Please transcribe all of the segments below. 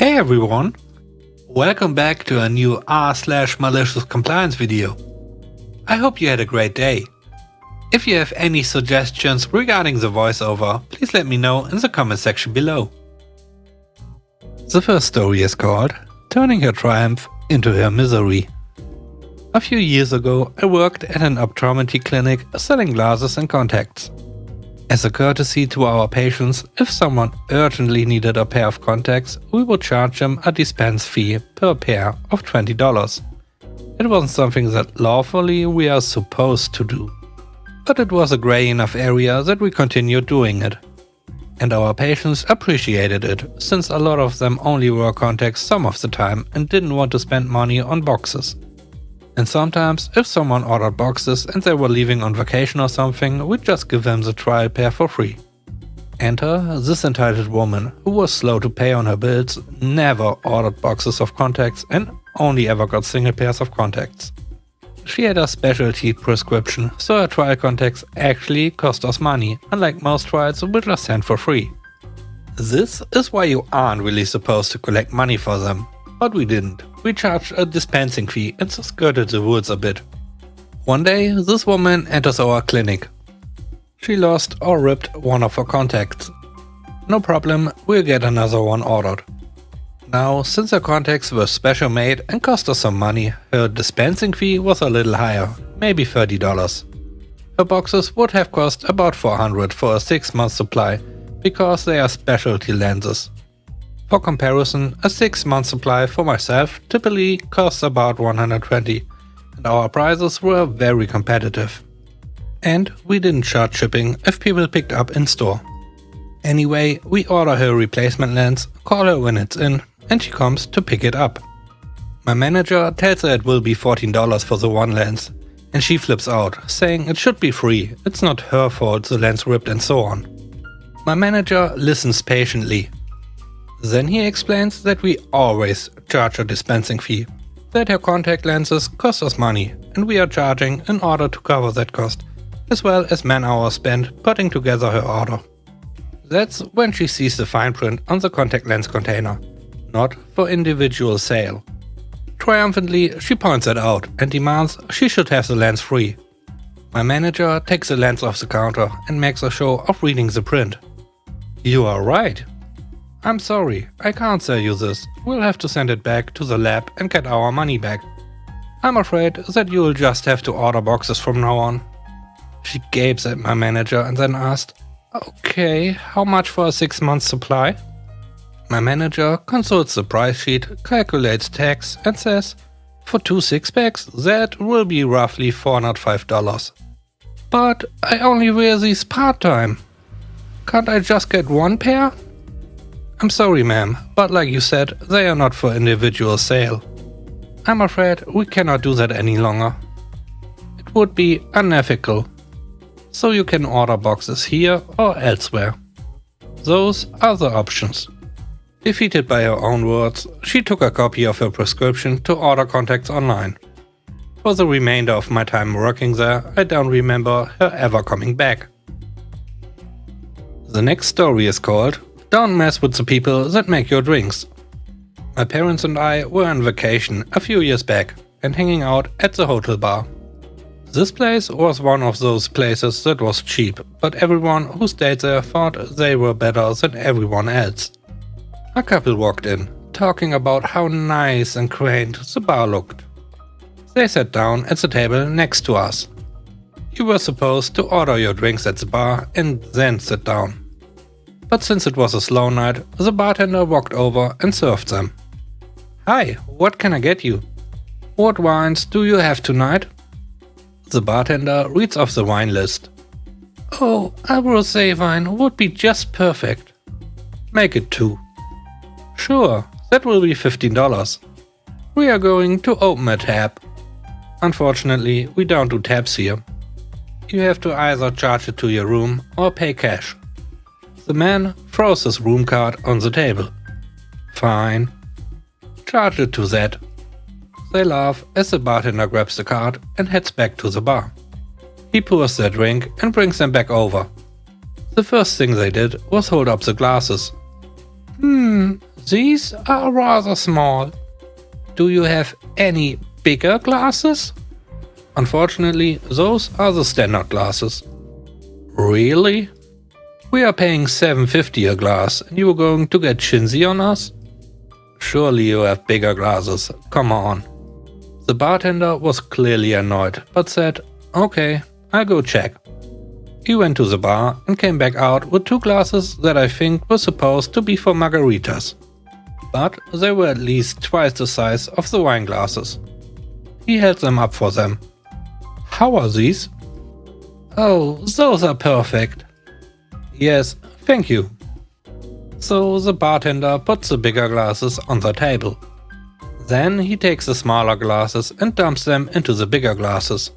Hey everyone! Welcome back to a new r/malicious compliance video. I hope you had a great day. If you have any suggestions regarding the voiceover, please let me know in the comment section below. The first story is called Turning Her Triumph into Her Misery. A few years ago, I worked at an optometry clinic selling glasses and contacts. As a courtesy to our patients, if someone urgently needed a pair of contacts, we would charge them a dispense fee per pair of $20. It wasn't something that lawfully we are supposed to do, but it was a grey enough area that we continued doing it. And our patients appreciated it, since a lot of them only wore contacts some of the time and didn't want to spend money on boxes. And sometimes, if someone ordered boxes and they were leaving on vacation or something, we'd just give them the trial pair for free. Enter this entitled woman, who was slow to pay on her bills, never ordered boxes of contacts and only ever got single pairs of contacts. She had a specialty prescription, so her trial contacts actually cost us money, unlike most trials which are sent for free. This is why you aren't really supposed to collect money for them. But we didn't. We charged a dispensing fee and skirted the rules a bit. One day, this woman enters our clinic. She lost or ripped one of her contacts. No problem, we'll get another one ordered. Now, since her contacts were special made and cost us some money, her dispensing fee was a little higher, maybe $30. Her boxes would have cost about $400 for a 6-month supply, because they are specialty lenses. For comparison, a 6-month supply for myself typically costs about $120, and our prices were very competitive. And we didn't charge shipping if people picked up in store. Anyway, we order her replacement lens, call her when it's in, and she comes to pick it up. My manager tells her it will be $14 for the one lens, and she flips out, saying it should be free, it's not her fault the lens ripped and so on. My manager listens patiently. Then he explains that we always charge a dispensing fee, that her contact lenses cost us money and we are charging in order to cover that cost, as well as man-hours spent putting together her order. That's when she sees the fine print on the contact lens container, not for individual sale. Triumphantly, she points it out and demands she should have the lens free. My manager takes the lens off the counter and makes a show of reading the print. "You are right. I'm sorry, I can't sell you this. We'll have to send it back to the lab and get our money back. I'm afraid that you'll just have to order boxes from now on." She gapes at my manager and then asked, "Okay, how much for a 6-month supply?" My manager consults the price sheet, calculates tax and says, "For 2 6-packs, that will be roughly $405. But I only wear these part-time. Can't I just get one pair?" "I'm sorry ma'am, but like you said, they are not for individual sale. I'm afraid we cannot do that any longer. It would be unethical. So you can order boxes here or elsewhere. Those are the options." Defeated by her own words, she took a copy of her prescription to order contacts online. For the remainder of my time working there, I don't remember her ever coming back. The next story is called Don't Mess with the People That Make Your Drinks. My parents and I were on vacation a few years back and hanging out at the hotel bar. This place was one of those places that was cheap, but everyone who stayed there thought they were better than everyone else. A couple walked in, talking about how nice and quaint the bar looked. They sat down at the table next to us. You were supposed to order your drinks at the bar and then sit down. But since it was a slow night, the bartender walked over and served them. "Hi, what can I get you? What wines do you have tonight?" The bartender reads off the wine list. "Oh, a rosé wine would be just perfect." "Make it 2. "Sure, that will be $15. We are going to open a tap." "Unfortunately, we don't do taps here. You have to either charge it to your room or pay cash." The man throws his room card on the table. "Fine. Charge it to that." They laugh as the bartender grabs the card and heads back to the bar. He pours their drink and brings them back over. The first thing they did was hold up the glasses. These are rather small. Do you have any bigger glasses? Unfortunately, those are the standard glasses. Really? We are paying $7.50 a glass and you are going to get chintzy on us? Surely you have bigger glasses, come on. The bartender was clearly annoyed, but said, "Okay, I'll go check." He went to the bar and came back out with 2 glasses that I think were supposed to be for margaritas. But they were at least twice the size of the wine glasses. He held them up for them. "How are these?" "Oh, those are perfect." "Yes, thank you." So the bartender puts the bigger glasses on the table. Then he takes the smaller glasses and dumps them into the bigger glasses.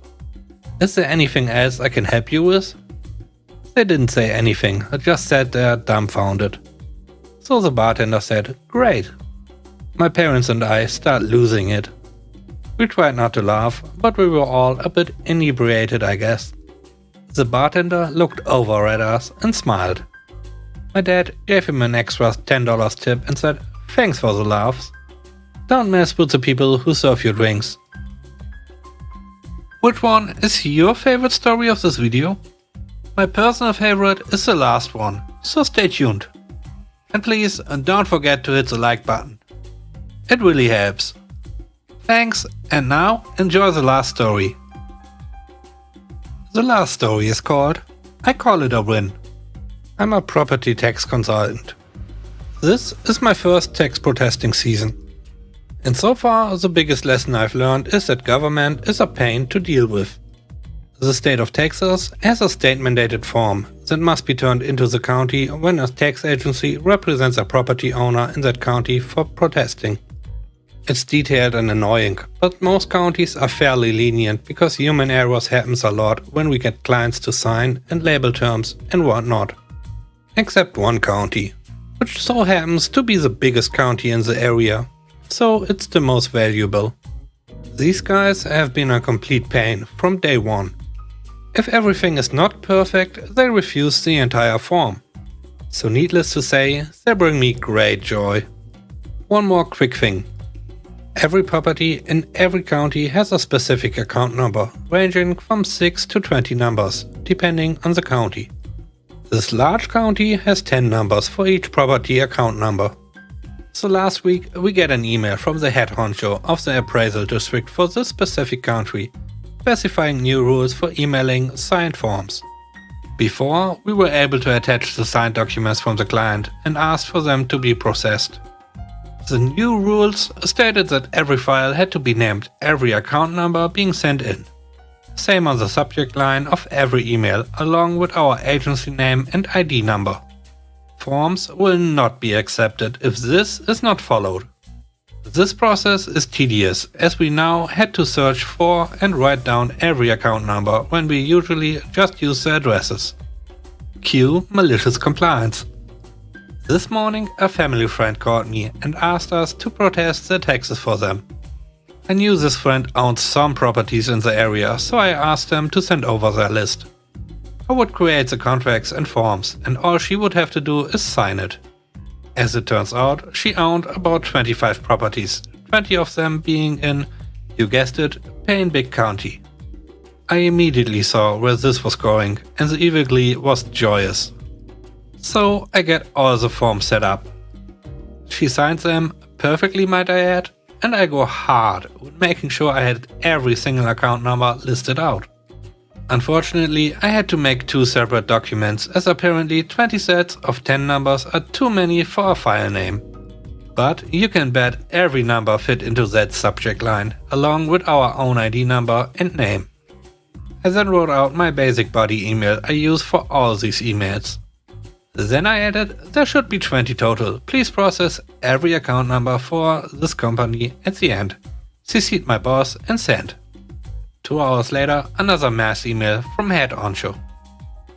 "Is there anything else I can help you with?" They didn't say anything, just sat there dumbfounded. So the bartender said, "Great." My parents and I start losing it. We tried not to laugh, but we were all a bit inebriated, I guess. The bartender looked over at us and smiled. My dad gave him an extra $10 tip and said, "Thanks for the laughs. Don't mess with the people who serve you drinks." Which one is your favorite story of this video? My personal favorite is the last one, so stay tuned. And please don't forget to hit the like button. It really helps. Thanks, and now enjoy the last story. The last story is called "I Call It a Win." I'm a property tax consultant. This is my first tax protesting season. And so far, the biggest lesson I've learned is that government is a pain to deal with. The state of Texas has a state-mandated form that must be turned into the county when a tax agency represents a property owner in that county for protesting. It's detailed and annoying, but most counties are fairly lenient because human errors happens a lot when we get clients to sign and label terms and whatnot. Except one county, which so happens to be the biggest county in the area, so it's the most valuable. These guys have been a complete pain from day one. If everything is not perfect, they refuse the entire form. So needless to say, they bring me great joy. One more quick thing. Every property in every county has a specific account number, ranging from 6 to 20 numbers, depending on the county. This large county has 10 numbers for each property account number. So last week we get an email from the head honcho of the appraisal district for this specific country, specifying new rules for emailing signed forms. Before, we were able to attach the signed documents from the client and asked for them to be processed. The new rules stated that every file had to be named every account number being sent in. Same on the subject line of every email, along with our agency name and ID number. Forms will not be accepted if this is not followed. This process is tedious, as we now had to search for and write down every account number when we usually just use the addresses. Cue malicious compliance. This morning a family friend called me and asked us to protest their taxes for them. I knew this friend owns some properties in the area, so I asked them to send over their list. I would create the contracts and forms, and all she would have to do is sign it. As it turns out, she owned about 25 properties, 20 of them being in, you guessed it, Payne-Big County. I immediately saw where this was going, and the evil glee was joyous. So I get all the forms set up. She signs them perfectly, might I add, and I go hard with making sure I had every single account number listed out. Unfortunately, I had to make 2 separate documents, as apparently 20 sets of 10 numbers are too many for a file name. But you can bet every number fit into that subject line, along with our own ID number and name. I then wrote out my basic body email I use for all these emails. Then I added, there should be 20 total, please process every account number for this company at the end. CC'd my boss and sent. 2 hours later, another mass email from head honcho.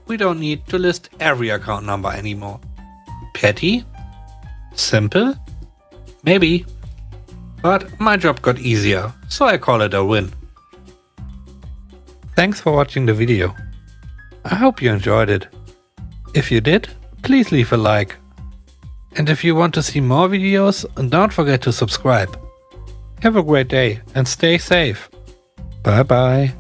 We don't need to list every account number anymore. Petty? Simple? Maybe. But my job got easier, so I call it a win. Thanks for watching the video. I hope you enjoyed it. If you did, please leave a like. And if you want to see more videos, don't forget to subscribe. Have a great day and stay safe. Bye bye.